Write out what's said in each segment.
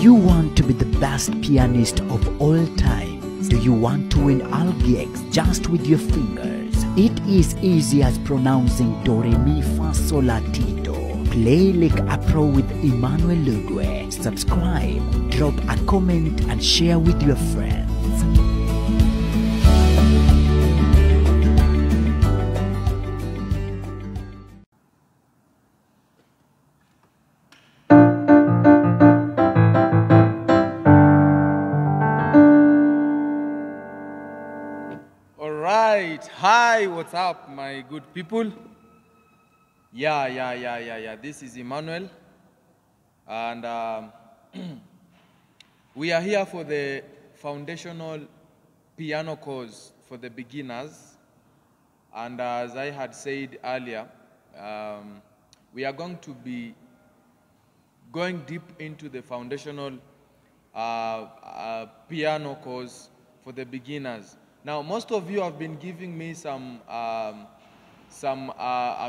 you want to be the best pianist of all time? Do you want to win all gigs just with your fingers? It is easy as pronouncing Do Re Mi Fa Sol La Ti Do. Play like a pro with Emmanuel Lugwe. Subscribe, drop a comment and share with your friends. Hi, what's up, my good people? Yeah. This is Emmanuel, and we are here for the foundational piano course for the beginners. And as I had said earlier, we are going to be going deep into the foundational piano course for the beginners. Now, most of you have been giving me some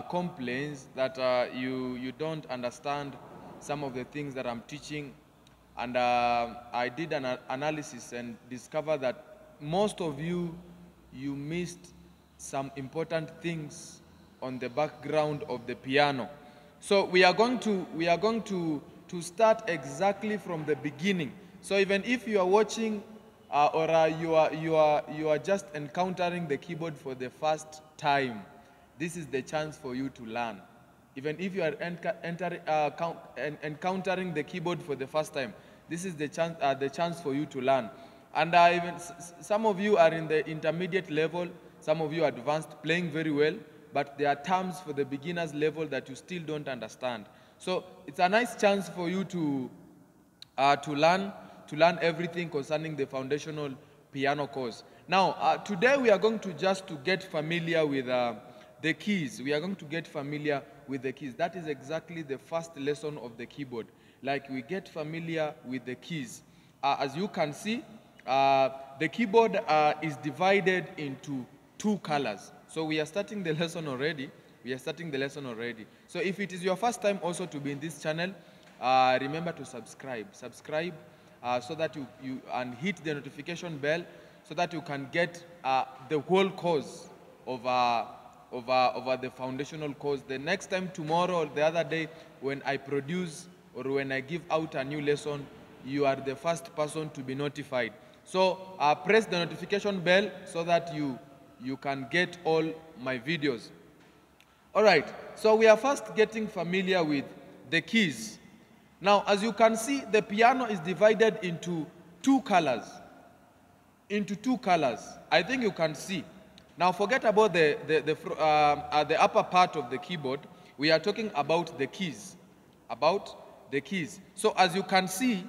complaints that you don't understand some of the things that I'm teaching, and I did an analysis and discovered that most of you missed some important things on the background of the piano. So we are going to start exactly from the beginning. So even if you are watching or you are just encountering the keyboard for the first time, this is the chance for you to learn. Even if you are encountering the keyboard for the first time, this is the chance for you to learn. And even some of you are in the intermediate level, some of you are advanced, playing very well, but there are terms for the beginners level that you still don't understand. So it's a nice chance for you to learn everything concerning the foundational piano course. Now, today we are going to get familiar with the keys. We are going to get familiar with the keys. That is exactly the first lesson of the keyboard. Like, we get familiar with the keys. As you can see, the keyboard is divided into two colors. So we are starting the lesson already. So if it is your first time also to be in this channel, remember to subscribe. So that you and hit the notification bell so that you can get the whole course of the foundational course. The next time, tomorrow or the other day, when I produce or when I give out a new lesson, you are the first person to be notified. So press the notification bell so that you can get all my videos. All right, so we are first getting familiar with the keys. Now, as you can see, the piano is divided into two colors. I think you can see. Now, forget about the upper part of the keyboard. We are talking about the keys. So, as you can see,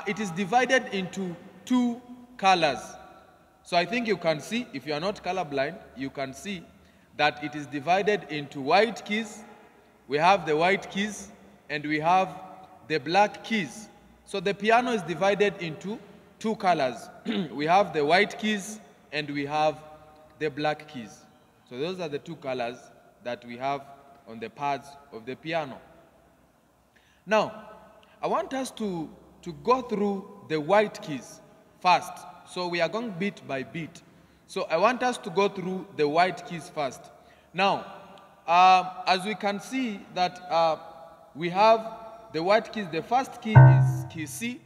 it is divided into two colors. So, I think you can see, if you are not colorblind, you can see that it is divided into white keys. We have the white keys, and we have the black keys. So the piano is divided into two colors. We have the white keys and we have the black keys. So those are the two colors that we have on the pads of the piano. Now, I want us to go through the white keys first. So we are going bit by bit. So I want us to go through the white keys first. Now, as we can see that we have the white keys. The first key is key C,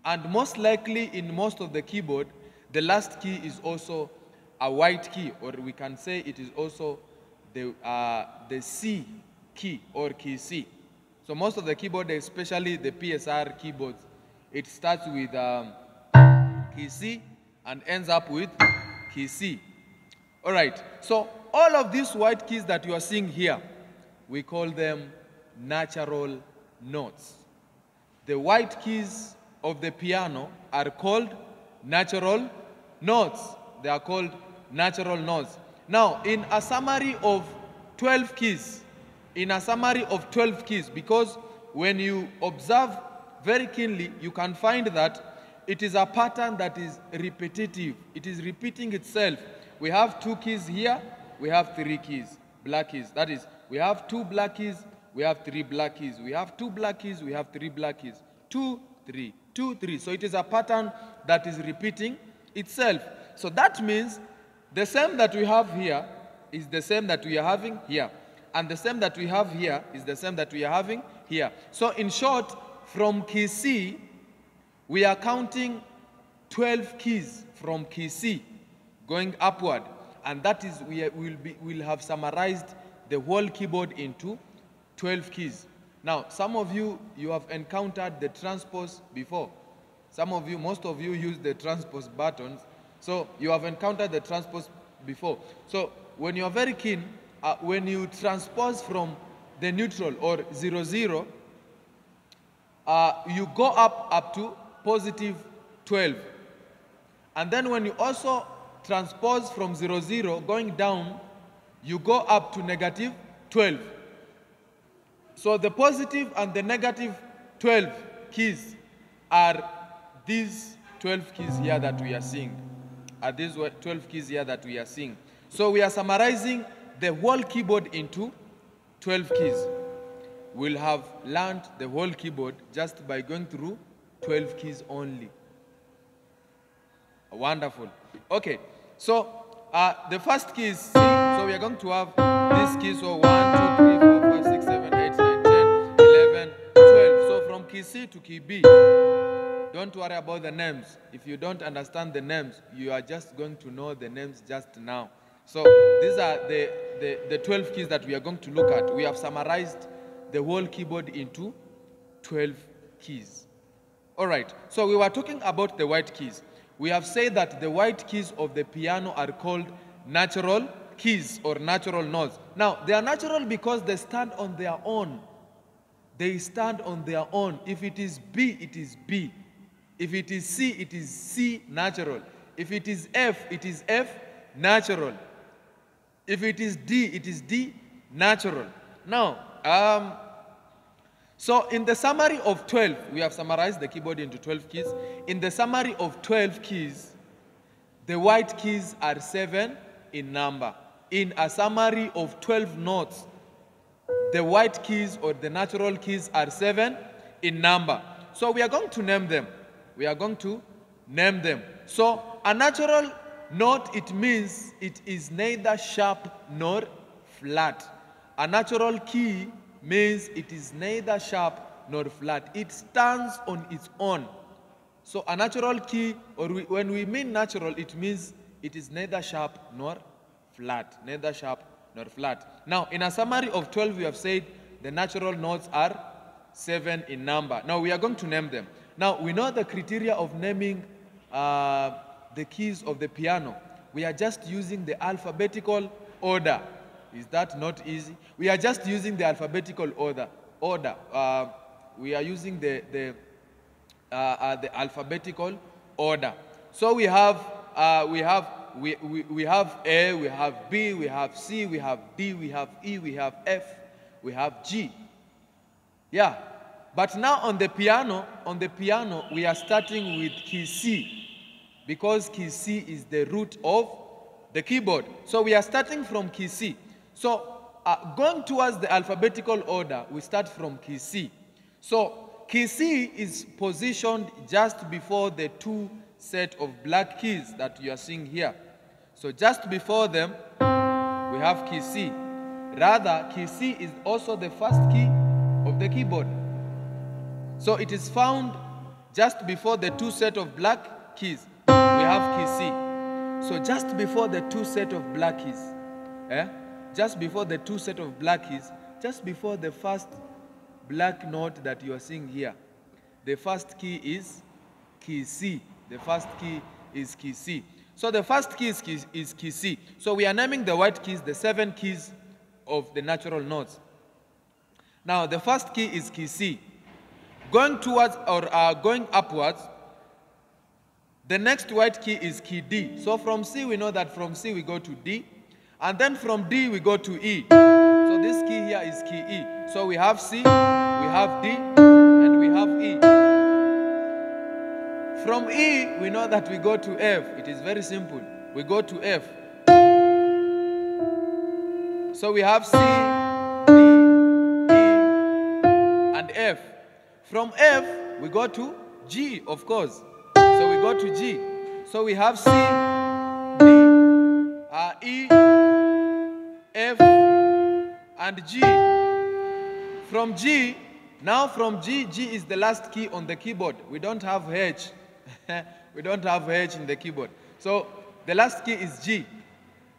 and most likely in most of the keyboard, the last key is also a white key, or we can say it is also the C key or key C. So most of the keyboard, especially the PSR keyboards, it starts with key C and ends up with key C. All right, so all of these white keys that you are seeing here, we call them natural notes. The white keys of the piano are called natural notes. They are called natural notes. Now, in a summary of 12 keys, because when you observe very keenly, you can find that it is a pattern that is repetitive. It is repeating itself. We have two keys here, we have three keys, black keys. That is, we have two black keys, we have three black keys. We have two black keys, we have three black keys. 2, 3, 2, 3. So it is a pattern that is repeating itself. So that means the same that we have here is the same that we are having here. And the same that we have here is the same that we are having here. So in short, from key C, we are counting 12 keys from key C going upward. And that is, we'll have summarized the whole keyboard into 12 keys. Now, some of you have encountered the transpose before. Some of you, most of you use the transpose buttons. So you have encountered the transpose before. So when you are very keen, when you transpose from the neutral or 0, 0, you go up to positive 12. And then when you also transpose from 0, 0, going down, you go up to negative 12. So the positive and the negative 12 keys are these 12 keys here that we are seeing. Are these 12 keys here that we are seeing. So we are summarizing the whole keyboard into 12 keys. We'll have learned the whole keyboard just by going through 12 keys only. Wonderful. Okay, so the first key is C. So we are going to have these keys. So 1, 2, 3, 4, 5, 6, 7, 8, 9, 10, 11, 12. So from key C to key B. Don't worry about the names. If you don't understand the names, you are just going to know the names just now. So these are the 12 keys that we are going to look at. We have summarized the whole keyboard into 12 keys. All right, so we were talking about the white keys. We have said that the white keys of the piano are called natural keys or natural notes. Now, they are natural because they stand on their own. They stand on their own. If it is B, it is B. If it is C, it is C natural. If it is F, it is F natural. If it is D, it is D natural. Now, so in the summary of 12, we have summarized the keyboard into 12 keys. In the summary of 12 keys, the white keys are 7 in number. In a summary of 12 notes, the white keys or the natural keys are 7 in number. So we are going to name them. We are going to name them. So a natural note, it means it is neither sharp nor flat. A natural key means it is neither sharp nor flat. It stands on its own. So a natural key, or when we mean natural, it means it is neither sharp nor flat. Neither sharp nor flat. Now, in a summary of 12, we have said the natural notes are 7 in number. Now, we are going to name them. Now, we know the criteria of naming the keys of the piano. We are just using the alphabetical order. Is that not easy? We are just using the alphabetical order. We are using the alphabetical order. So we have A, we have B, we have C, we have D, we have E, we have F, we have G. Yeah. But now on the piano, we are starting with key C, because key C is the root of the keyboard. So we are starting from key C. So going towards the alphabetical order, we start from key C. So key C is positioned just before the two set of black keys that you are seeing here. So just before them, we have key C. Rather, key C is also the first key of the keyboard. So it is found just before the two set of black keys. We have key C. So just before the two set of black keys, just before the two set of black keys, just before the first black note that you are seeing here, the first key is key C. The first key is key C. So the first key is key C. So we are naming the white keys the 7 keys of the natural notes. Now the first key is key C. Going towards or going upwards, the next white key is key D. So from C, we know that from C we go to D. And then from D we go to E. So this key here is key E. So we have C, we have D, and we have E. From E, we know that we go to F. It is very simple. We go to F. So we have C, D, E, and F. From F, we go to G, of course. So we go to G. So we have C, D, E, F, and G. From G, G is the last key on the keyboard. We don't have H. We don't have H in the keyboard. So the last key is G.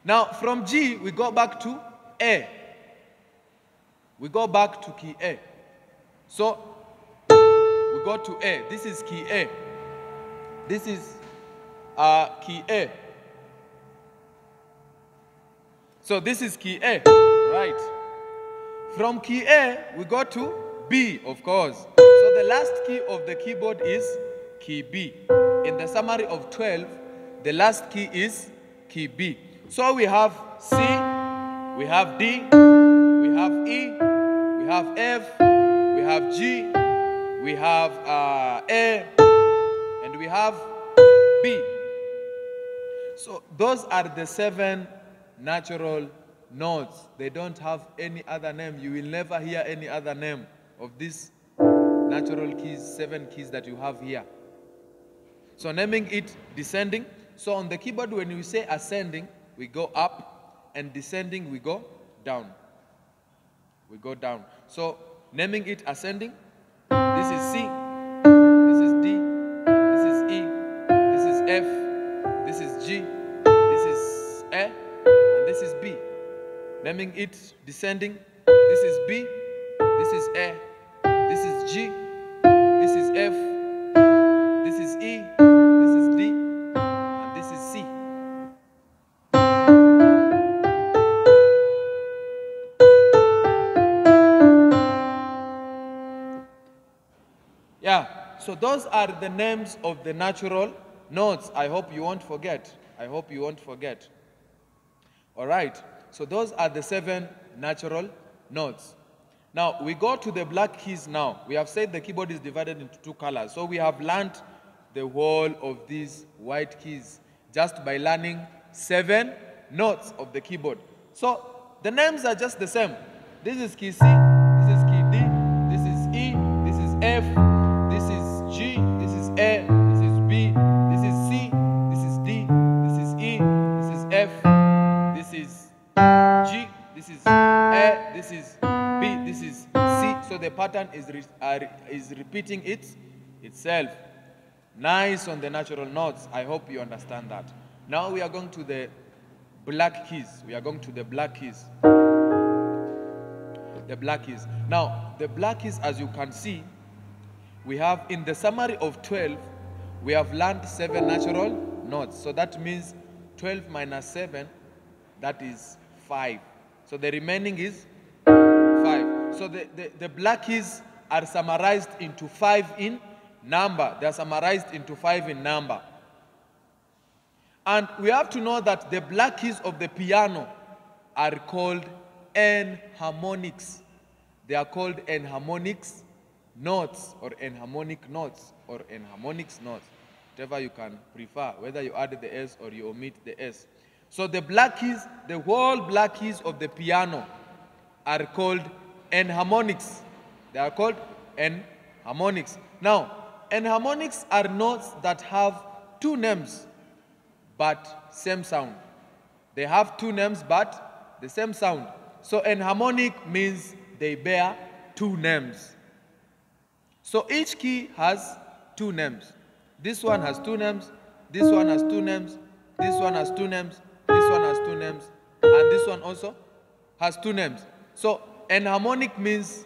Now from G, we go back to A. We go back to key A. So we go to A. This is key A. This is key A. So this is key A, right? From key A, we go to B, of course. So the last key of the keyboard is key B. In the summary of 12, the last key is key B. So we have C, we have D, we have E, we have F, we have G, we have A, and we have B. So those are the 7 natural notes. They don't have any other name. You will never hear any other name of these natural keys, 7 keys that you have here. So naming it descending. So on the keyboard, when we say ascending, we go up, and descending, we go down. We go down. So naming it ascending, this is C, this is D, this is E, this is F, this is G, this is A, and this is B. Naming it descending, this is B, this is A, this is G, this is F, this is E, this is D, and this is C. Yeah, so those are the names of the natural notes. I hope you won't forget. I hope you won't forget. All right, so those are the 7 natural notes. Now, we go to the black keys now. We have said the keyboard is divided into 2 colors. So we have learned the whole of these white keys just by learning 7 notes of the keyboard. So the names are just the same. This is key C, this is key D, this is E, this is F, this is G, this is A, this is B, this is C, this is D, this is E, this is F, this is G, this is A, this is B, this is C. So the pattern is repeating itself. Nice on the natural notes. I hope you understand that. Now we are going to the black keys. We are going to the black keys. The black keys. Now, the black keys, as you can see, we have in the summary of 12, we have learned 7 natural notes. So that means 12 minus 7, that is 5. So the remaining is 5. So the black keys are summarized into 5 in number. They are summarized into 5 in number. And we have to know that the black keys of the piano are called enharmonics. They are called enharmonics notes, or enharmonic notes, or enharmonics notes, whatever you can prefer, whether you add the S or you omit the S. So the black keys, the whole black keys of the piano are called enharmonics. They are called enharmonics. Now, enharmonics are notes that have 2 names but same sound. They have 2 names but the same sound. So enharmonic means they bear 2 names. So each key has 2 names. This one has 2 names, this one has 2 names, this one has 2 names, this one has 2 names, and this one also has 2 names. So enharmonic means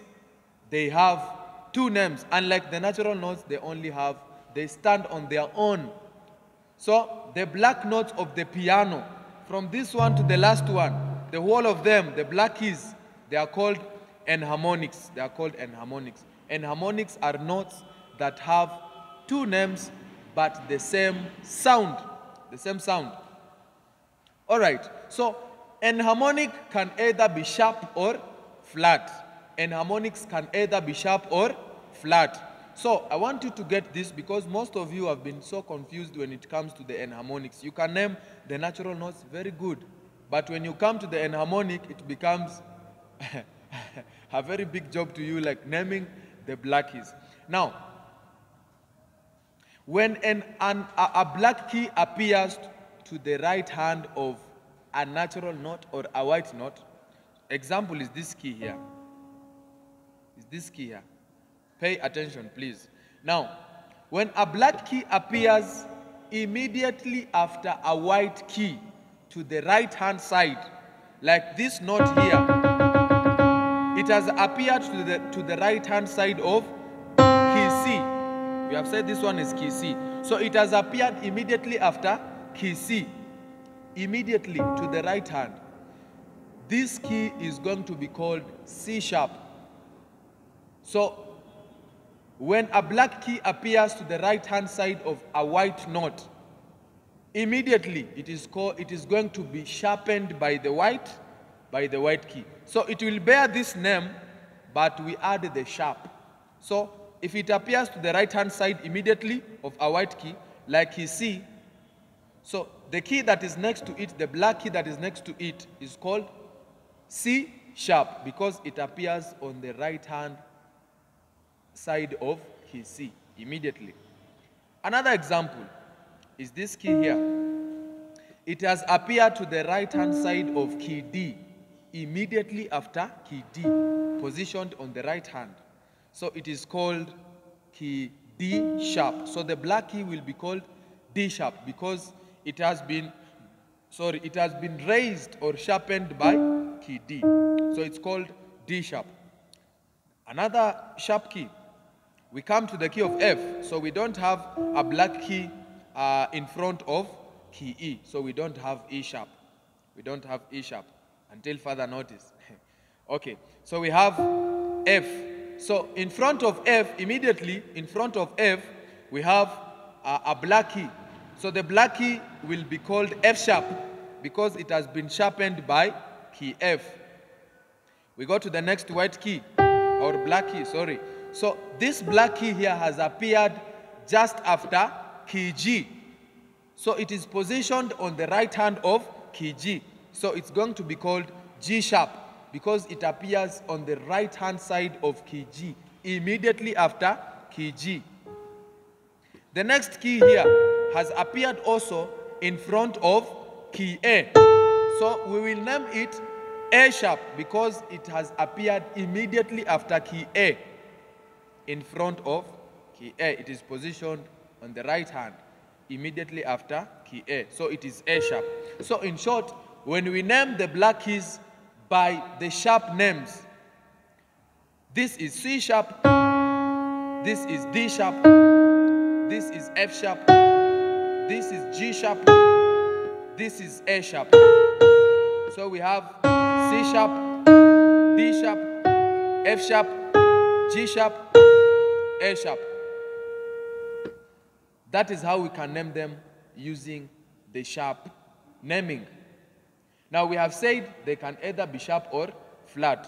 they have 2 names. Unlike the natural notes, they stand on their own. So the black notes of the piano, from this one to the last one, the whole of them, the black keys, they are called enharmonics. They are called enharmonics. Enharmonics are notes that have 2 names but the same sound. The same sound. All right. So enharmonic can either be sharp or flat. Enharmonics can either be sharp or flat. So I want you to get this because most of you have been so confused when it comes to the enharmonics. You can name the natural notes very good, but when you come to the enharmonic, it becomes a very big job to you, like naming the black keys. Now, When a black key appears to the right hand of a natural note or a white note, example is this key here. Is this key here. Pay attention, please. Now, when a black key appears immediately after a white key to the right hand side, like this note here, it has appeared to the right hand side of key C. We have said this one is key C. So it has appeared immediately after key C, immediately to the right hand. This key is going to be called C sharp. So when a black key appears to the right hand side of a white note, immediately it is going to be sharpened by the white key. So it will bear this name, but we add the sharp. So if it appears to the right hand side immediately of a white key, like key C, so the key that is next to it, the black key that is next to it, is called C sharp, because it appears on the right hand side of key C immediately. Another example is this key here. It has appeared to the right hand side of key D immediately after key D, positioned on the right hand. So it is called key D sharp. So the black key will be called D sharp because it has been raised or sharpened by key D. So it's called D sharp. Another sharp key, we come to the key of F. So we don't have a black key in front of key E. So we don't have E sharp. We don't have E sharp until further notice. Okay, so we have F. So in front of F, immediately in front of F, we have a black key. So the black key will be called F sharp because it has been sharpened by key F. We go to the next white key, or black key, sorry. So this black key here has appeared just after key G. So it is positioned on the right hand of key G. So it's going to be called G sharp because it appears on the right hand side of key G immediately after key G. The next key here has appeared also in front of key A. So we will name it A sharp because it has appeared immediately after key A. In front of key A, it is positioned on the right hand immediately after key A. So it is A sharp. So in short, when we name the black keys by the sharp names, this is C sharp, this is D sharp, this is F sharp, this is G sharp, this is A sharp. So we have C sharp, D sharp, F sharp, G sharp, A sharp. That is how we can name them using the sharp naming. Now we have said they can either be sharp or flat.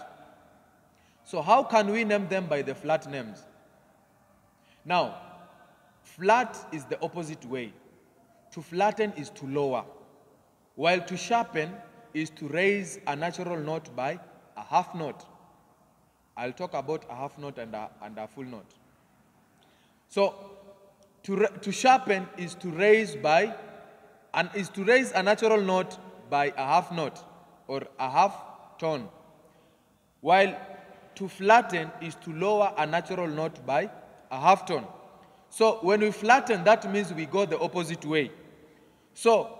So how can we name them by the flat names? Now, flat is the opposite way. To flatten is to lower, while to sharpen is to raise a natural note by a half note. I'll talk about a half note and a full note. So to sharpen is to raise a natural note by a half note or a half tone, while to flatten is to lower a natural note by a half tone. So when we flatten, that means we go the opposite way. So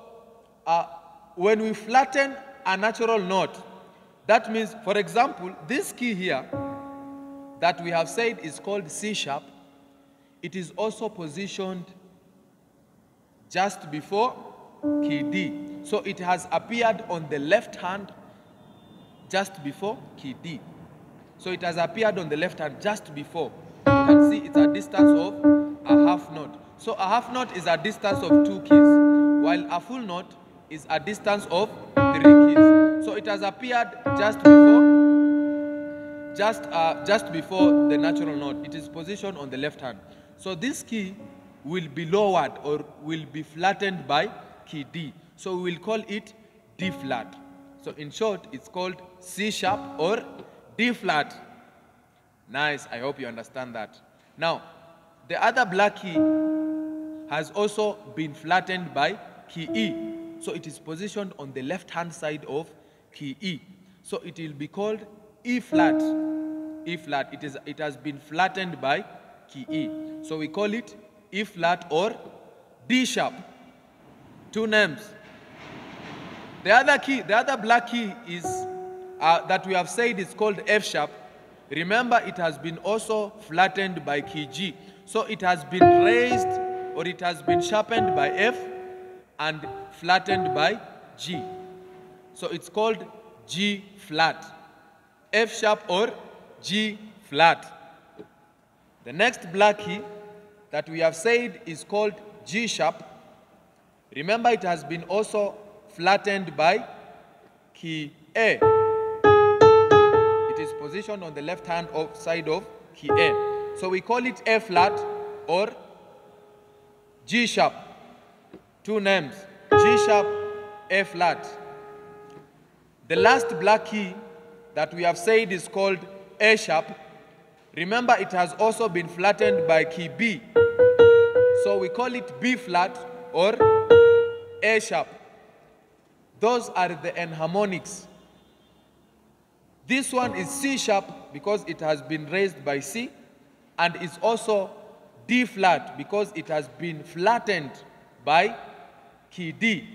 when we flatten a natural note, that means, for example, this key here that we have said is called C sharp, it is also positioned just before key D. So it has appeared on the left hand just before key D. So it has appeared on the left hand just before. You can see it's a distance of a half note. So a half note is a distance of 2 keys, while a full note is a distance of 3 keys. So it has appeared just before the natural note. It is positioned on the left hand. So this key will be lowered or will be flattened by key D. So we will call it D flat. So in short, it's called C sharp or D flat. Nice, I hope you understand that. Now, the other black key has also been flattened by key E. So it is positioned on the left-hand side of key E. So it will be called E flat. E flat. It has been flattened by key E. So we call it E flat or D sharp. Two names. The other black key is that we have said is called F sharp. Remember, it has been also flattened by key G. So it has been raised or it has been sharpened by F and flattened by G. So it's called G flat. F sharp or G flat. The next black key that we have said is called G sharp. Remember, it has been also flattened by key A. It is positioned on the left-hand side of key A. So we call it A flat or G sharp. Two names, G sharp, A flat. The last black key that we have said is called A sharp. Remember, it has also been flattened by key B. So we call it B flat or A sharp. Those are the enharmonics. This one is C sharp because it has been raised by C, and it's also D flat because it has been flattened by key D.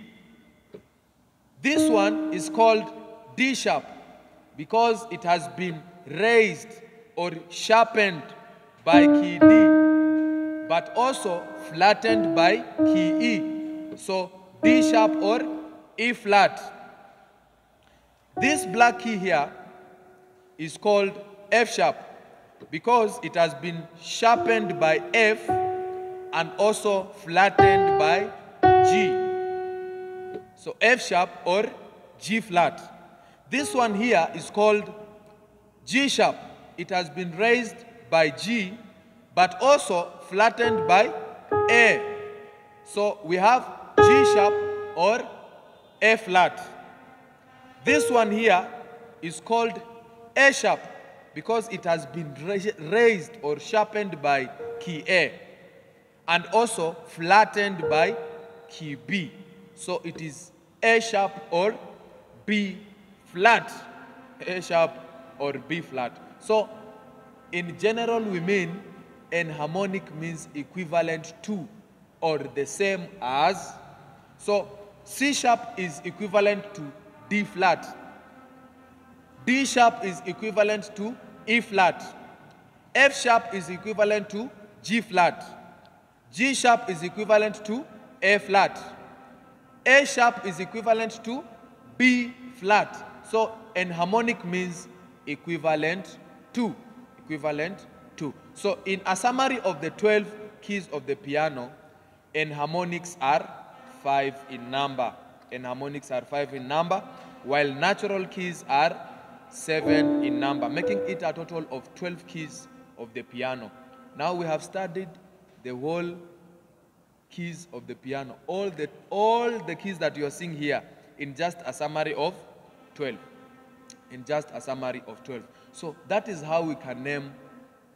This one is called D sharp because it has been raised or sharpened by key D, but also flattened by key E. So D sharp or E flat. This black key here is called F sharp because it has been sharpened by F and also flattened by G. So F sharp or G flat. This one here is called G sharp. It has been raised by G but also flattened by A. So we have G sharp or A flat. This one here is called A sharp because it has been raised or sharpened by key A and also flattened by key B. So it is A sharp or B flat. A sharp or B flat. So in general we mean enharmonic means equivalent to or the same as. So C sharp is equivalent to D flat. D sharp is equivalent to E flat. F sharp is equivalent to G flat. G sharp is equivalent to A flat. A sharp is equivalent to B flat. So enharmonic means equivalent to. Equivalent to. So in a summary of the 12 keys of the piano, enharmonics are 5 in number. Enharmonics are 5 in number, while natural keys are 7 in number, making it a total of 12 keys of the piano. Now we have studied the whole keys of the piano, all the keys that you are seeing here in just a summary of 12. In just a summary of 12. So that is how we can name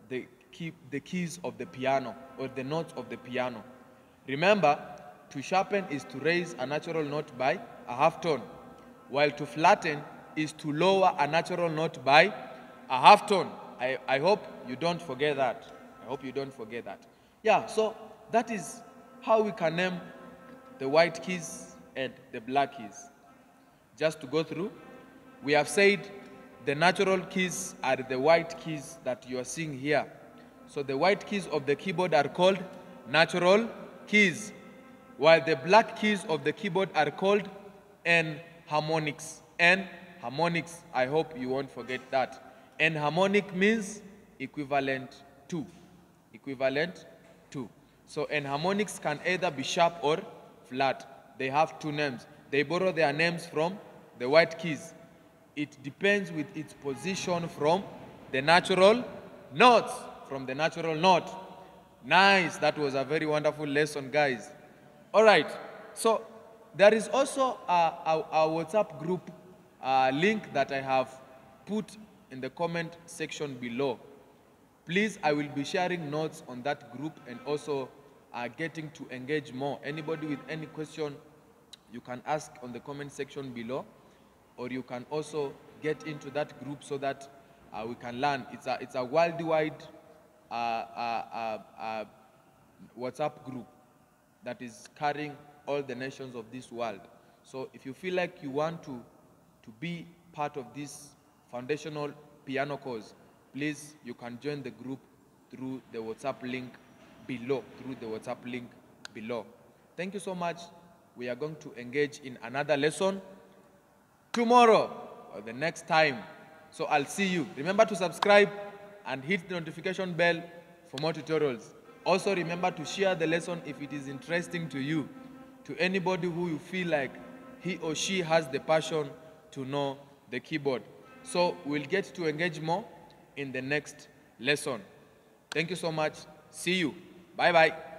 the keys of the piano or the notes of the piano. Remember, to sharpen is to raise a natural note by a half tone, while to flatten is to lower a natural note by a half tone. I hope you don't forget that. I hope you don't forget that. Yeah, so that is how we can name the white keys and the black keys. Just to go through, we have said the natural keys are the white keys that you are seeing here. So the white keys of the keyboard are called natural keys, while the black keys of the keyboard are called enharmonics. Enharmonics, I hope you won't forget that. Enharmonic means equivalent to. Equivalent to. So enharmonics can either be sharp or flat. They have two names. They borrow their names from the white keys. It depends with its position from the natural notes. From the natural note. Nice. That was a very wonderful lesson, guys. All right. So there is also a WhatsApp group link that I have put in the comment section below. Please, I will be sharing notes on that group and also getting to engage more. Anybody with any question, you can ask on the comment section below, or you can also get into that group so that we can learn. It's a worldwide WhatsApp group that is carrying all the nations of this world. So if you feel like you want to be part of this foundational piano course, please, you can join the group through the WhatsApp link below, Thank you so much. We are going to engage in another lesson tomorrow or the next time. So I'll see you. Remember to subscribe and hit the notification bell for more tutorials. Also remember to share the lesson if it is interesting to you, to anybody who you feel like he or she has the passion to know the keyboard. So we'll get to engage more in the next lesson. Thank you so much. See you. Bye-bye.